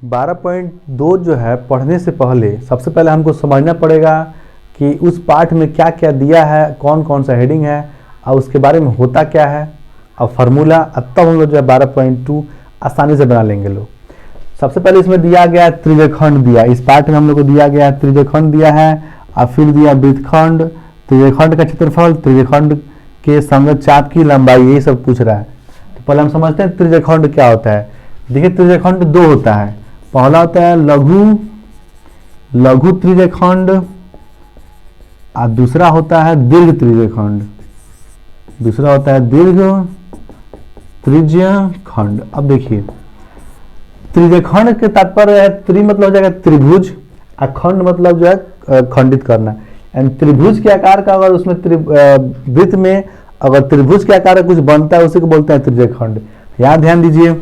12.2 जो है पढ़ने से पहले सबसे पहले हमको समझना पड़ेगा कि उस पाठ में क्या क्या दिया है, कौन कौन सा हेडिंग है और उसके बारे में होता क्या है और फार्मूला, तब हम लोग जो है 12.2 आसानी से बना लेंगे लोग। सबसे पहले इसमें दिया गया त्रिज्यखंड दिया, इस पाठ में हम लोग को दिया गया त्रिज्यखंड दिया है और फिर दिया वृत्तखंड, त्रिज्यखंड का क्षेत्रफल, त्रिज्यखंड के संगत चाप की लंबाई, यही सब पूछ रहा है। तो पहले हम समझते हैं त्रिज्यखंड क्या होता है। देखिए त्रिज्यखंड दो होता है, पहला होता है लघु त्रिज्यखंड और दूसरा होता है दीर्घ त्रिज्यखंड, दूसरा होता है दीर्घ त्रिज्यखंड। अब देखिए त्रिज्यखंड के तात्पर्य है, त्रि मतलब हो जाएगा त्रिभुज और खंड मतलब जो है खंडित करना। यानी त्रिभुज के आकार का अगर उसमें वृत्त में अगर त्रिभुज के आकार का कुछ बनता है उसी को बोलते हैं त्रिज्यखंड। यहाँ ध्यान दीजिए,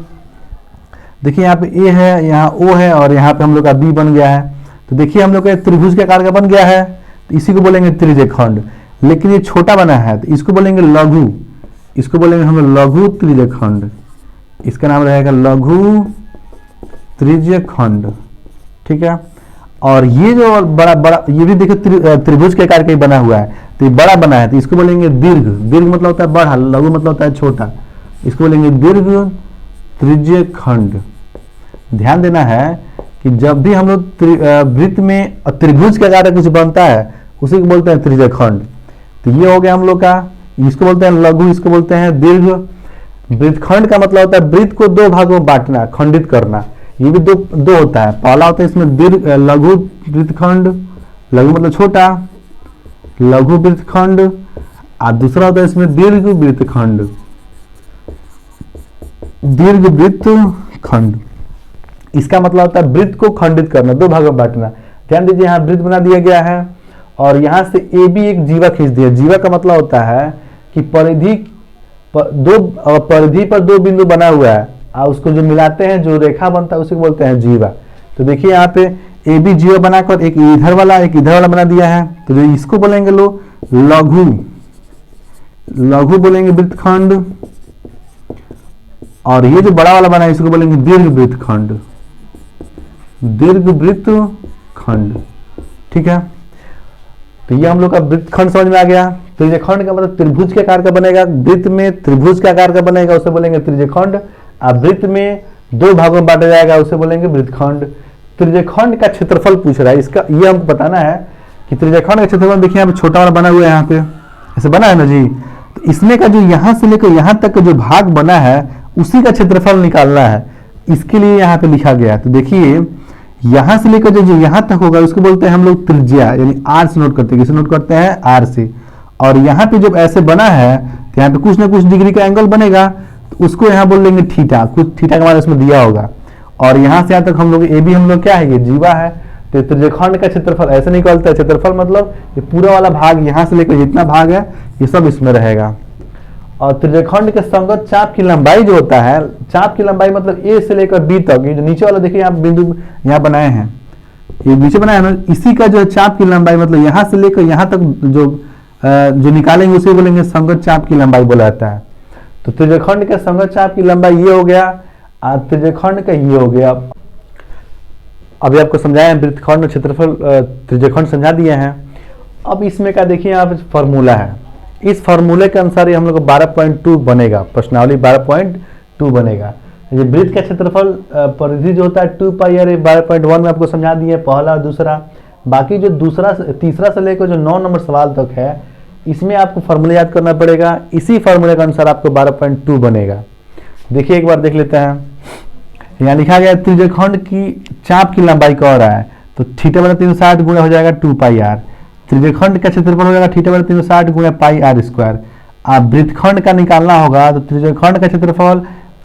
देखिए यहाँ पे ए है, यहाँ ओ है और यहाँ पे हम लोग का बी बन गया है। तो देखिए हम लोग का त्रिभुज के आकार का बन गया है, तो इसी को बोलेंगे त्रिज्यखंड। लेकिन ये छोटा बना है तो इसको बोलेंगे लघु, इसको बोलेंगे हम लघु त्रिज्यखंड, इसका नाम रहेगा लघु त्रिज्यखंड। ठीक है। और ये जो बड़ा बड़ा ये भी देखिए त्रिभुज के आकार का ही बना हुआ है, तो ये बड़ा बना है तो इसको बोलेंगे दीर्घ। दीर्घ मतलब होता है बड़ा, लघु मतलब होता है छोटा, इसको बोलेंगे दीर्घ त्रिज्यखंड। ध्यान देना है कि जब भी हम लोग वृत्त में त्रिभुज के आकार का कुछ बनता है उसी को बोलते हैं त्रिज्यखंड। तो ये हो गया हम लोग का, इसको बोलते हैं लघु, इसको बोलते हैं दीर्घ। वृत्तखंड का मतलब होता है वृत्त को दो भागों में बांटना, खंडित करना। ये भी दो होता है, पहला होता है इसमें दीर्घ लघु वृत्तखंड, लघु मतलब छोटा, लघु वृत्तखंड, और दूसरा होता है इसमें दीर्घ वृत्तखंड, दीर्घ वृत्तखंड। इसका मतलब होता है वृत्त को खंडित करना, दो भागों में बांटना। ध्यान दीजिए यहाँ वृत्त बना दिया गया है और यहाँ से ए बी एक जीवा खींच दिया। जीवा का मतलब होता है कि परिधि पर दो बिंदु बना हुआ है और उसको जो मिलाते हैं जो रेखा बनता है उसी को बोलते हैं जीवा। तो देखिए यहाँ पे ए बी जीवा बनाकर एक इधर वाला एक इधर वाला बना दिया है, तो जो इसको बोलेंगे लोग लघु, लघु बोलेंगे वृत्तखंड। और ये जो बड़ा वाला बना है इसको बोलेंगे दीर्घ वृत्तखंड, दीर्घ वृत्तखंड। ठीक है। तो ये हम लोग का वृत्तखंड समझ में आ गया। त्रिज्यखंड का मतलब त्रिभुज के आकार का बनेगा, वृत्त में त्रिभुज के आकार का बनेगा उसे बोलेंगे त्रिज्यखंड, और वृत्त में दो भागों में बांटा जाएगा उसे बोलेंगे वृत्तखंड। त्रिज्यखंड का क्षेत्रफल पूछ रहा है, इसका ये हमको बताना है कि त्रिज्यखंड का क्षेत्रफल देखिए यहाँ पे छोटा वाला बना हुआ है, यहाँ पे ऐसे बना है ना जी। तो इसमें का जो यहाँ से लेकर यहाँ तक का जो भाग बना है उसी का क्षेत्रफल निकालना है, इसके लिए यहाँ पे लिखा गया है। तो देखिए यहाँ से लेकर जो यहाँ तक होगा उसको बोलते हैं हम लोग त्रिज्या, यानी आर से नोट करते हैं, किसे नोट करते हैं आर से। और यहाँ पे जब ऐसे बना है तो यहाँ पे कुछ ना कुछ डिग्री का एंगल बनेगा, तो उसको यहाँ बोल देंगे थीटा, कुछ थीटा का मान इसमें दिया होगा। और यहाँ से यहाँ तक हम लोग ए बी हम लोग क्या है, ये जीवा है। तो त्रिज्यखंड का क्षेत्रफल ऐसे निकलता है, क्षेत्रफल मतलब ये पूरा वाला भाग यहाँ से लेकर जितना भाग है ये सब इसमें रहेगा। और त्रिज्यखंड के संगत चाप की लंबाई जो होता है, चाप की लंबाई मतलब ए से लेकर बी तक, ये जो नीचे वाला देखिए यहाँ बिंदु यहाँ बनाए हैं, ये नीचे बनाया है ना, इसी का जो चाप की लंबाई मतलब यहाँ से लेकर यहाँ तक जो निकालेंगे उसे बोलेंगे संगत चाप की लंबाई बोला जाता है। तो त्रिज्यखंड के संगत चाप की लंबाई ये हो गया और त्रिज्यखंड का ये हो गया। अभी आपको समझाया वृत्तखंड क्षेत्रफल त्रिज्यखंड समझा दिए हैं। अब इसमें का देखिए यहाँ पे फॉर्मूला है, इस फॉर्मूले के अनुसार ये हम लोग को 12.2 बनेगा, प्रश्नावली 12.2 बनेगा। ये वृत्त का क्षेत्रफल परिधि जो होता है 2 पाई आर, 12.1 में आपको समझा दिए पहला और दूसरा। बाकी जो तीसरा से लेकर जो 9 नंबर सवाल तक है इसमें आपको फॉर्मूला याद करना पड़ेगा, इसी फॉर्मूले के अनुसार आपको 12.2 बनेगा। देखिए एक बार देख लेते हैं, यहाँ लिखा गया त्रिज्यखंड की चाप की लंबाई कह रहा है, तो थीटा बटा 360 गुणा हो जाएगा 2 पाई आर। त्रिज्यखंड का क्षेत्रफल हो जाएगा थीटा बटा 360 गुणा पाई आर स्क्वायर। अब वृत्तखंड का निकालना होगा तो त्रिज्यखंड का क्षेत्रफल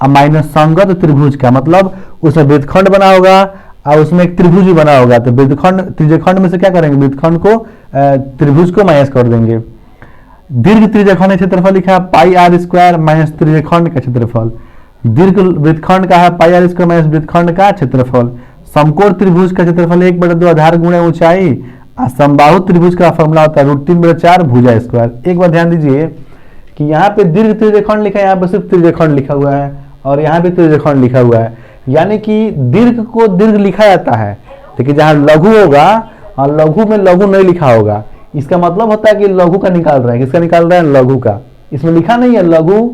माइनस संगत त्रिभुज का, मतलब उसमें वृत्तखंड बना होगा और उसमें एक त्रिभुज भी बना होगा। तो वृत्तखंड त्रिज्यखंड में से क्या करेंगे, वृत्तखंड को त्रिभुज को माइनस कर देंगे। दीर्घ त्रिज्यखंड का क्षेत्रफल लिखा पाई आर स्क्वायर माइनस त्रिज्यखंड का क्षेत्रफल। दीर्घ वृत्तखंड का है पाई आर स्क्वायर माइनस वृत्तखंड का क्षेत्रफल। समकोण त्रिभुज का क्षेत्रफल 1/2 आधार गुणा ऊंचाई। समबाहु त्रिभुज का फॉर्मूला होता है √3/4 भुजा स्क्वायर। एक बार ध्यान दीजिए कि यहाँ पे दीर्घ त्रिज्यखंड लिखा है, यहाँ पे सिर्फ त्रिज्यखंड लिखा हुआ है और यहाँ पे त्रिज्यखंड लिखा हुआ है। यानी कि दीर्घ को दीर्घ लिखा जाता है, लेकिन जहां लघु होगा और लघु में लघु नहीं लिखा होगा, इसका मतलब होता है कि लघु का निकाल रहे हैं। किसका निकाल रहे हैं? लघु का। इसमें लिखा नहीं है लघु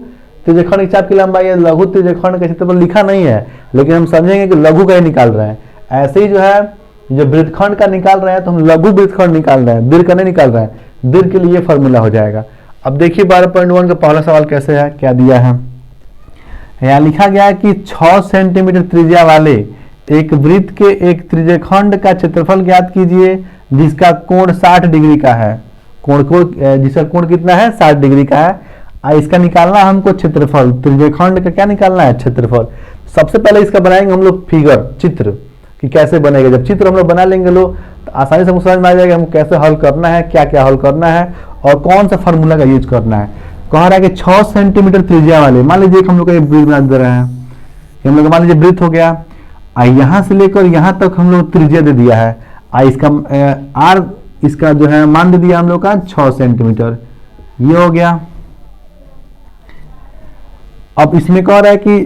त्रिज्यखंड की चाप की लंबाई है, लघु त्रिज्यखंड का क्षेत्रफल लिखा नहीं है, लेकिन हम समझेंगे कि लघु का ही निकाल रहे हैं। ऐसे ही जो है जो वृत्तखंड का निकाल रहे हैं तो हम लघु वृत्तखंड निकाल रहे हैं, दीर्घ का नहीं निकाल रहे हैं। दीर्घ के लिए फॉर्मूला हो जाएगा। अब देखिए 12.1 का पहला सवाल कैसे है, क्या दिया है। यहाँ लिखा गया है कि 6 सेंटीमीटर त्रिज्या वाले एक वृत्त के एक त्रिज्यखंड का क्षेत्रफल ज्ञात कीजिए जिसका कोण 60 डिग्री का है। जिसका कोण कितना है? 60 डिग्री का है। इसका निकालना हमको क्षेत्रफल, त्रिज्यखंड का क्या निकालना है? क्षेत्रफल। सबसे पहले इसका बनाएंगे हम लोग फिगर, चित्र कि कैसे बनेगा। जब चित्र हम लोग बना लेंगे लोग तो आसानी से हमको समझ में आ जाएगा हमको कैसे हल करना है, क्या क्या हल करना है और कौन सा फार्मूला का यूज करना है। कह रहा है कि 6 सेंटीमीटर त्रिज्या वाले, मान लीजिए हम लोग का वृत्त बना दे रहे हैं, हम लोग मान लीजिए वृत्त हो गया, यहां से लेकर यहां तक हम लोग त्रिज्या दे दिया है। इसका आर इसका जो है मान दे दिया हम लोग का 6 सेंटीमीटर, ये हो गया। अब इसमें कह रहा है कि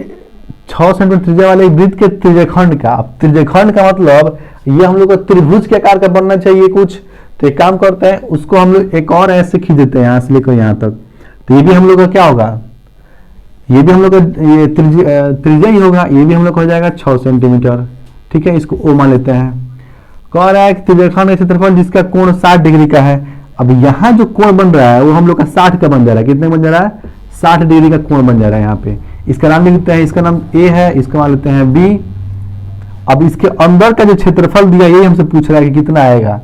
6 सेंटीमीटर त्रिज्या वाले वृत्त के त्रिज्यखंड का, अब त्रिज्यखंड का मतलब ये हम लोग को त्रिभुज के आकार का बनना चाहिए कुछ। तो एक काम करते हैं, उसको हम लोग एक और ऐसे खींच देते हैं यहां से लेकर यहां तक, तो ये भी हम लोग का क्या होगा? ये भी हम लोग का ये त्रिज्या ही होगा, ये भी हम लोग हो जाएगा 6 सेंटीमीटर। ठीक है, इसको ओ मान लेते हैं। कह रहा है कि त्रिज्यखंड का क्षेत्रफल जिसका कोण 60 डिग्री का है। अब यहाँ जो कोण बन रहा है वो हम लोग का 60 का बन जा रहा है। कितने बन जा रहा है? 60 डिग्री का कोण बन जा रहा है। यहाँ पे इसका नाम लिख लेते हैं, इसका नाम ए है, इसका मान लेते हैं बी। अब इसके अंदर का जो क्षेत्रफल दिया ये हमसे पूछ रहा है कि कितना आएगा।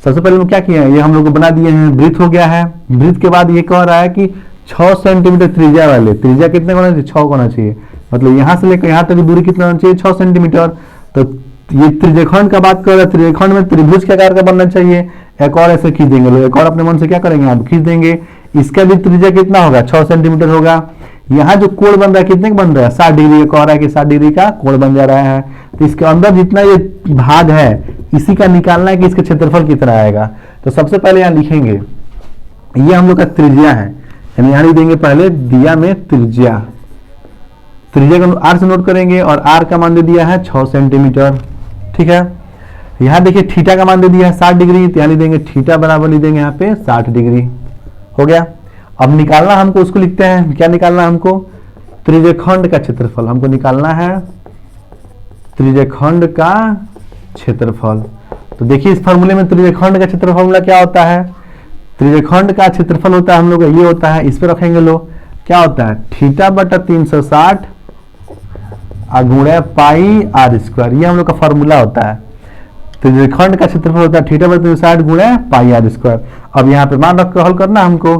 सबसे पहले हम क्या किए हैं, ये हम लोग को बना दिए हैं, वृत्त हो गया है। वृत्त के बाद ये कह रहा है कि 6 सेंटीमीटर त्रिज्या वाले, त्रिज्या कितने होना चाहिए? 6 होना चाहिए। मतलब यहाँ से लेकर यहाँ तक की दूरी कितना होना चाहिए? 6 सेंटीमीटर। तो ये त्रिज्यखंड का बात कर रहा है, त्रिज्यखंड में त्रिभुज के आकार का बनना चाहिए। एक और ऐसे खींच देंगे लोग, एक और अपने मन से क्या करेंगे आप खींच देंगे। इसका भी त्रिज्या कितना होगा? 6 सेंटीमीटर होगा। यहाँ जो कोण बन रहा है कितने का बन रहा है? 60 डिग्री का। कह रहा है कि 60 डिग्री का कोण बन जा रहा है। तो इसके अंदर जितना ये भाग है इसी का निकालना है कि इसका क्षेत्रफल कितना आएगा। तो सबसे पहले यहाँ लिखेंगे, ये हम लोग का त्रिज्या है, यानी यहाँ लिख देंगे पहले दिया में त्रिज्या। त्रिज्या को आर से नोट करेंगे और आर का मान दे दिया है 6 सेंटीमीटर। ठीक है, यहाँ देखिए थीटा का मान दे दिया है 60 डिग्री, तो यहाँ लिख देंगे थीटा बराबर लिख देंगे यहाँ पे 60 डिग्री। हो गया। अब निकालना हमको, उसको लिखते हैं, क्या निकालना हमको? त्रिज्यखंड का क्षेत्रफल हमको निकालना है, त्रिज्यखंड का क्षेत्रफल। तो देखिए इस फार्मूले में त्रिज्यखंड का क्षेत्रफल फॉर्मूला क्या होता है? त्रिज्यखंड का क्षेत्रफल होता है हम लोग का ये होता है, इस पे रखेंगे लोग, क्या होता है? थीटा बटा 360 गुणा पाई आर स्क्वायर, ये हम लोग का फार्मूला होता है। त्रिज्यखंड का क्षेत्रफल होता है थीटा बटा 360 गुणा पाई आर स्क्वायर। अब यहाँ पे मान रख कर हल करना हमको,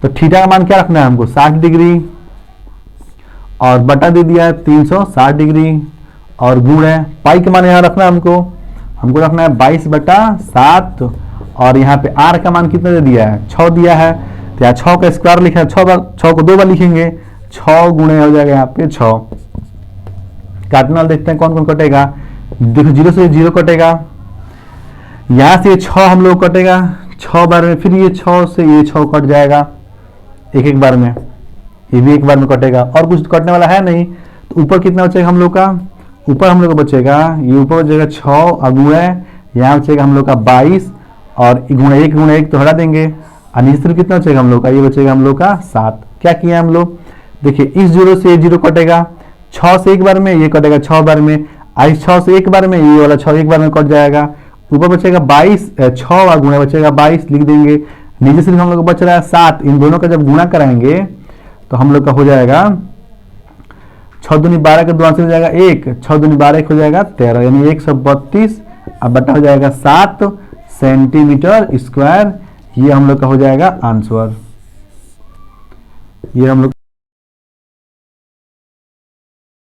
तो थीटा का मान क्या रखना है हमको? 60 डिग्री और बटा दे दिया है 360 डिग्री और गुणा पाई के मान यहाँ रखना हमको रखना है 22/7 और यहाँ पे आर का मान कितना दे दिया है? 6 दिया है। तो यहाँ 6 का स्क्वायर लिखा है, 6 को 2 बार लिखेंगे, 6 गुणे हो जाएगा यहाँ पे 6। काटने वाला देखते हैं कौन कौन कटेगा। देखो 0 से 0 कटेगा, यहाँ से 6 हम लोग कटेगा 6 बार में, फिर ये 6 से ये 6 कट जाएगा एक बार में, ये भी एक बार में कटेगा और कुछ कटने वाला है नहीं। तो ऊपर कितना बचेगा हम लोग का? ऊपर हम लोग का बचेगा, ये ऊपर बचेगा 6 और गुणा यहाँ बचेगा हम लोग का 22 और गुणा 1 तो हटा देंगे और नीचे तरफ कितना बचेगा हम लोग का? ये बचेगा हम लोग का 7। क्या किया हम लोग? देखिए इस 0 से 0 कटेगा, 6 से एक बार में ये कटेगा 6 बार में, 6 से एक बार में ये वाला 6 एक बार में कट जाएगा। ऊपर बचेगा 22, 6 और गुणा बचेगा 22 लिख देंगे। नीचे सिर्फ हम लोग को बच रहा है 7। इन दोनों का जब गुणा कराएंगे तो हम लोग का हो जाएगा 6 दूनी 12 के 2 हो जाएगा 1, 6 दूनी 12 हो जाएगा 13, यानी 132 अब बटा हो जाएगा 7 सेंटीमीटर स्क्वायर। ये हम लोग का हो जाएगा आंसर। ये हम लोग